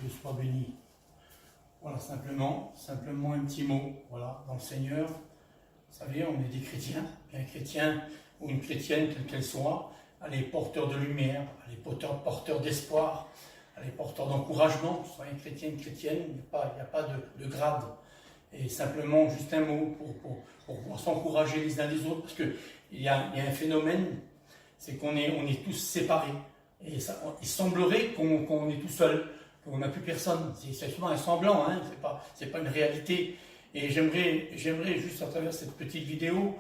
sois béni. Voilà, simplement un petit mot, voilà, dans le Seigneur. Vous savez, on est des chrétiens, un chrétien ou une chrétienne, quelle qu'elle soit, elle est porteur de lumière, elle est porteur d'espoir, elle est porteur d'encouragement. Soyez chrétien, chrétienne, il n'y a pas de grade. Et simplement, juste un mot pour pouvoir s'encourager les uns les autres, parce qu'il y a un phénomène, c'est qu'on est tous séparés. Et ça, il semblerait qu'on est tout seul, qu'on n'a plus personne. C'est souvent un semblant, hein, c'est pas une réalité. Et j'aimerais juste à travers cette petite vidéo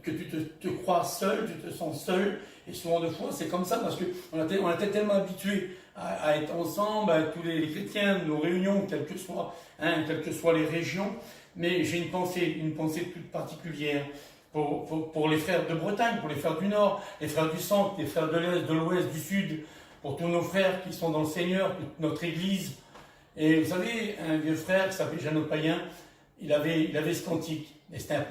que tu te crois seul, tu te sens seul. Et souvent de fois, c'est comme ça, parce qu'on a été tellement habitués à être ensemble, à tous les chrétiens, nos réunions, quelles que soient les régions. Mais j'ai une pensée toute particulière pour les frères de Bretagne, pour les frères du Nord, les frères du Centre, les frères de l'Est, de l'Ouest, du Sud, pour tous nos frères qui sont dans le Seigneur, toute notre Église. Et vous savez, un vieux frère qui s'appelait Jeannot Payen, il avait ce cantique, et c'était un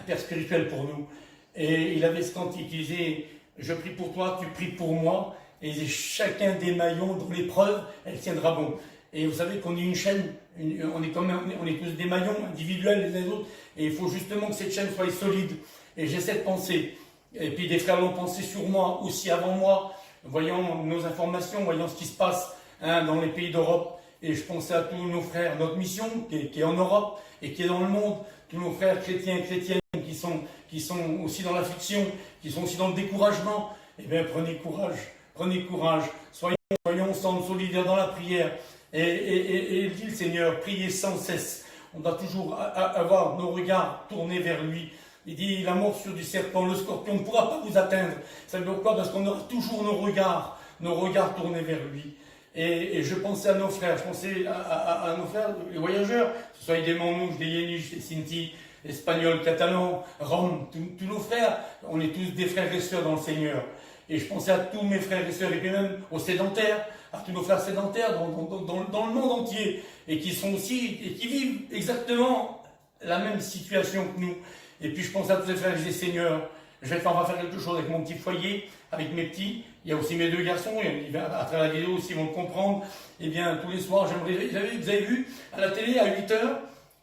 père spirituel pour nous. Et il avait ce cantique, il disait « Je prie pour toi, tu pries pour moi », et il disait « Chacun des maillons dans l'épreuve, elle tiendra bon ». Et vous savez qu'on est une chaîne, on est tous des maillons individuels les uns les autres, et il faut justement que cette chaîne soit solide. Et j'ai cette pensée, et puis des frères l'ont pensé sur moi, aussi avant moi, voyant nos informations, voyant ce qui se passe dans les pays d'Europe. Et je pensais à tous nos frères, notre mission qui est en Europe et qui est dans le monde, tous nos frères chrétiens et chrétiennes qui sont aussi dans l'affliction, qui sont aussi dans le découragement. Eh bien, prenez courage, soyons ensemble solidaires dans la prière. Et dit le Seigneur, priez sans cesse. On doit toujours avoir nos regards tournés vers lui. Il dit, la morsure du serpent, le scorpion ne pourra pas vous atteindre. Ça veut dire quoi? Parce qu'on aura toujours nos regards tournés vers lui. Et je pensais à nos frères, à nos frères, les voyageurs, que ce soit des Manouches, des Yéniches, des Sinti, Espagnols, Catalans, Roms, tous nos frères, on est tous des frères et sœurs dans le Seigneur. Et je pensais à tous mes frères et sœurs, et puis même aux sédentaires, à tous nos frères sédentaires dans le monde entier, et qui sont aussi, et qui vivent exactement la même situation que nous. Et puis je pensais à tous les frères, je disais, Seigneur, on va faire quelque chose avec mon petit foyer, avec mes petits. Il y a aussi mes deux garçons, et à travers la vidéo aussi, ils vont le comprendre. Eh bien, tous les soirs, vous avez vu, à la télé, à 8 h,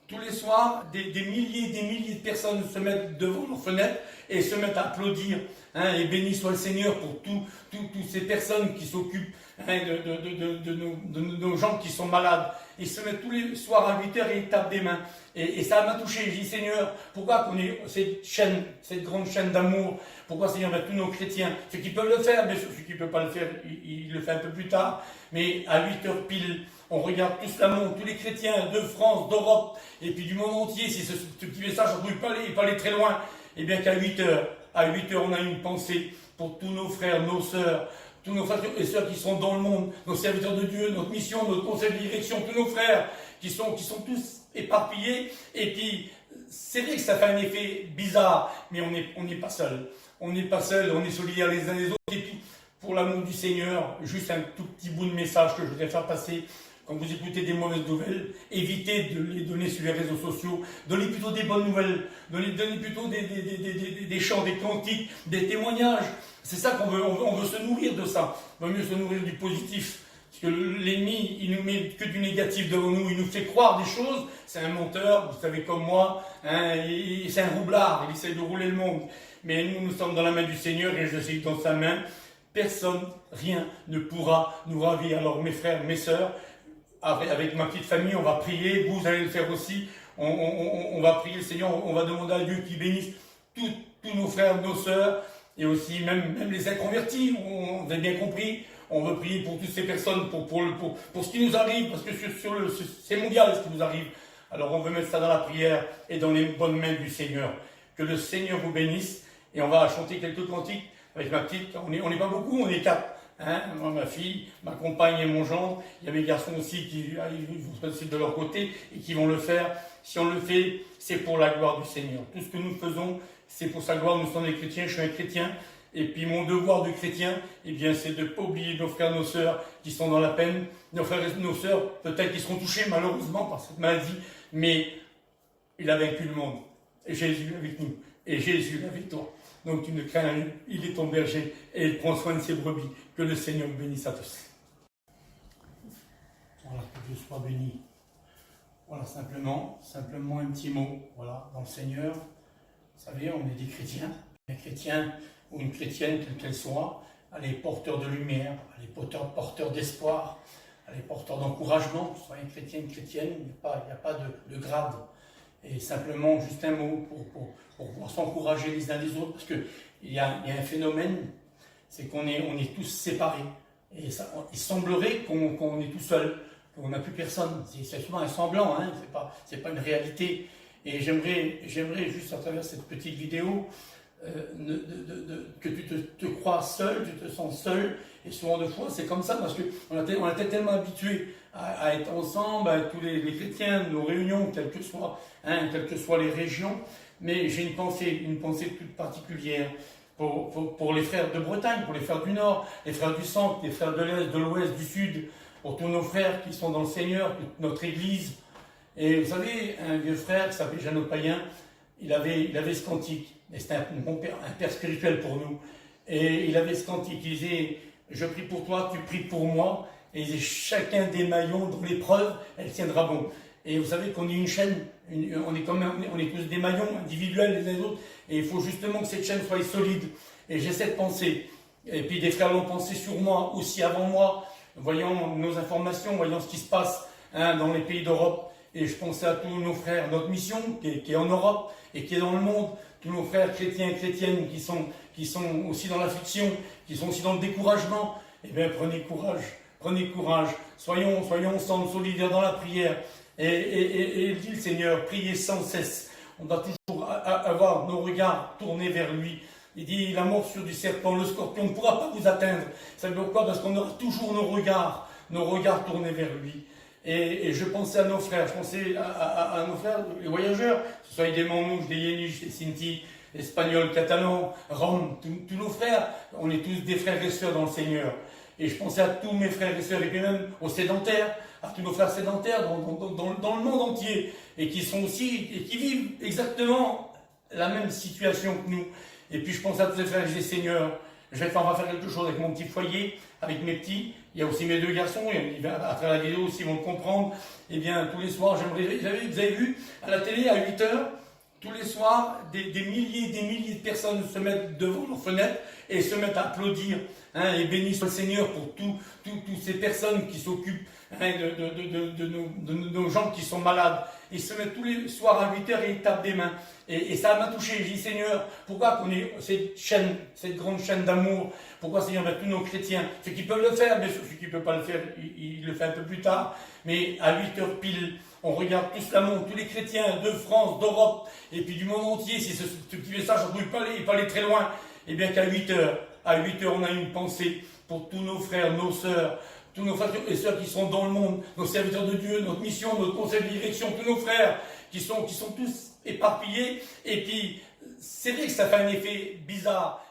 tous les soirs, des milliers de personnes se mettent devant leurs fenêtres et se mettent à applaudir. Et béni soit le Seigneur pour toutes ces personnes qui s'occupent de nos gens qui sont malades. Ils se mettent tous les soirs à 8 h et ils tapent des mains. Et ça m'a touché. J'ai dit, Seigneur, pourquoi qu'on ait cette grande chaîne d'amour? Pourquoi, Seigneur, tous nos chrétiens, ceux qui peuvent le faire, bien sûr, ceux qui ne peuvent pas le faire, ils le font un peu plus tard. Mais à 8 h pile, on regarde tous l'amour, tous les chrétiens de France, d'Europe, et puis du monde entier. Si ce petit message ne peut pas aller très loin, et bien qu'à 8 h, on a une pensée pour tous nos frères, nos sœurs, tous nos frères et sœurs qui sont dans le monde, nos serviteurs de Dieu, notre mission, notre conseil de direction, tous nos frères qui sont tous éparpillés. Et puis, c'est vrai que ça fait un effet bizarre, mais on n'est pas seul. On n'est pas seul, on est solidaires les uns les autres. Et puis, pour l'amour du Seigneur, juste un tout petit bout de message que je voudrais faire passer. Quand vous écoutez des mauvaises nouvelles, évitez de les donner sur les réseaux sociaux. Donnez plutôt des bonnes nouvelles. Donnez plutôt des chants, des cantiques, des témoignages. C'est ça qu'on veut. On veut se nourrir de ça. On veut mieux se nourrir du positif. Parce que l'ennemi, il nous met que du négatif devant nous. Il nous fait croire des choses. C'est un menteur, vous savez comme moi. C'est un roublard. Il essaie de rouler le monde. Mais nous sommes dans la main du Seigneur et je suis dans sa main. Personne, rien ne pourra nous ravir. Alors mes frères, mes sœurs, avec ma petite famille, on va prier, vous allez le faire aussi, on va prier le Seigneur, on va demander à Dieu qu'il bénisse tous nos frères, nos sœurs, et aussi même les inconvertis, on a bien compris, on veut prier pour toutes ces personnes, pour ce qui nous arrive, parce que c'est mondial ce qui nous arrive. Alors on veut mettre ça dans la prière et dans les bonnes mains du Seigneur. Que le Seigneur vous bénisse, et on va chanter quelques cantiques avec ma petite, on n'est pas beaucoup, on est 4. Moi, ma fille, ma compagne et mon gendre, il y a mes garçons aussi qui vont se passer de leur côté et qui vont le faire. Si on le fait, c'est pour la gloire du Seigneur. Tout ce que nous faisons, c'est pour sa gloire. Nous sommes des chrétiens, je suis un chrétien. Et puis mon devoir de chrétien, eh bien, c'est de ne pas oublier nos frères, nos sœurs qui sont dans la peine. Nos frères et nos sœurs, peut-être qu'ils seront touchés malheureusement par cette maladie, mais il a vaincu le monde. Et Jésus est avec nous. Et Jésus est avec toi. Donc tu ne crains rien, il est ton berger et il prend soin de ses brebis. Que le Seigneur vous bénisse à tous. Dieu soit béni. Voilà, simplement un petit mot, voilà, dans le Seigneur. Vous savez, on est des chrétiens. Un chrétien ou une chrétienne, quelle qu'elle soit, elle est porteur de lumière, elle est porteur d'espoir, elle est porteur d'encouragement. Que ce soit un chrétien, une chrétienne, il n'y a pas de grade. Et simplement, juste un mot pour pouvoir s'encourager les uns les autres, parce qu'il y a un phénomène, c'est qu'on est tous séparés. Et ça, il semblerait qu'on est tout seul, qu'on n'a plus personne. C'est souvent un semblant, hein, c'est pas une réalité. Et j'aimerais juste à travers cette petite vidéo que tu te crois seul, tu te sens seul. Et souvent de fois, c'est comme ça, parce qu'on a été tellement habitués à être ensemble, à tous les chrétiens, nos réunions, quelles que soient les régions. Mais j'ai une pensée toute particulière pour les frères de Bretagne, pour les frères du Nord, les frères du Centre, les frères de l'Est, de l'Ouest, du Sud, pour tous nos frères qui sont dans le Seigneur, toute notre Église. Et vous savez, un vieux frère qui s'appelait Jeannot Payen, il avait ce cantique, et c'était un père spirituel pour nous, et il avait ce cantique, il disait « Je prie pour toi, tu pries pour moi », et il disait « Chacun des maillons dans l'épreuve, elle tiendra bon ». Et vous savez qu'on est une chaîne, on est tous des maillons individuels les uns les autres, et il faut justement que cette chaîne soit solide. Et j'ai cette pensée, et puis des frères l'ont pensé sur moi, aussi avant moi, voyant nos informations, voyant ce qui se passe dans les pays d'Europe. Et je pensais à tous nos frères, notre mission qui est en Europe et qui est dans le monde, tous nos frères chrétiens et chrétiennes qui sont aussi dans l'affliction, qui sont aussi dans le découragement. Eh bien, prenez courage, soyons ensemble solidaires dans la prière. Et dit le Seigneur, priez sans cesse. On doit toujours avoir nos regards tournés vers lui. Il dit, la morsure du serpent, le scorpion ne pourra pas vous atteindre. Ça veut dire pourquoi? Parce qu'on aura toujours nos regards tournés vers lui. Et je pensais à nos frères, à nos frères, les voyageurs, que ce soit des Manouches, des Yéniches, des Sinti, Espagnols, Catalans, Roms, tous nos frères, on est tous des frères et sœurs dans le Seigneur. Et je pensais à tous mes frères et sœurs, et puis même aux sédentaires, à tous nos frères sédentaires dans le monde entier, et qui vivent exactement la même situation que nous. Et puis je pensais à tous les frères, et je disais, Seigneur, on va faire quelque chose avec mon petit foyer, avec mes petits. Il y a aussi mes deux garçons, à travers la vidéo aussi, ils vont le comprendre. Eh bien, tous les soirs, vous avez vu, à la télé, à 8 h, tous les soirs, des milliers de personnes se mettent devant leurs fenêtres et se mettent à applaudir, et bénissent le Seigneur pour toutes ces personnes qui s'occupent de nos gens qui sont malades. Ils se mettent tous les soirs à 8 h et ils tapent des mains. Et ça m'a touché. J'ai dit, Seigneur, pourquoi qu'on ait cette grande chaîne d'amour? Pourquoi, Seigneur, tous nos chrétiens, ceux qui peuvent le faire, bien sûr, ceux qui ne peuvent pas le faire, ils le font un peu plus tard, mais à 8 h pile, on regarde tous l'amour, tous les chrétiens de France, d'Europe, et puis du monde entier, si ce petit message ne peut pas aller très loin, et bien qu'à 8 h, on a une pensée pour tous nos frères, nos sœurs, tous nos frères et sœurs qui sont dans le monde, nos serviteurs de Dieu, notre mission, notre conseil de direction, tous nos frères qui sont tous éparpillés. Et puis, c'est vrai que ça fait un effet bizarre.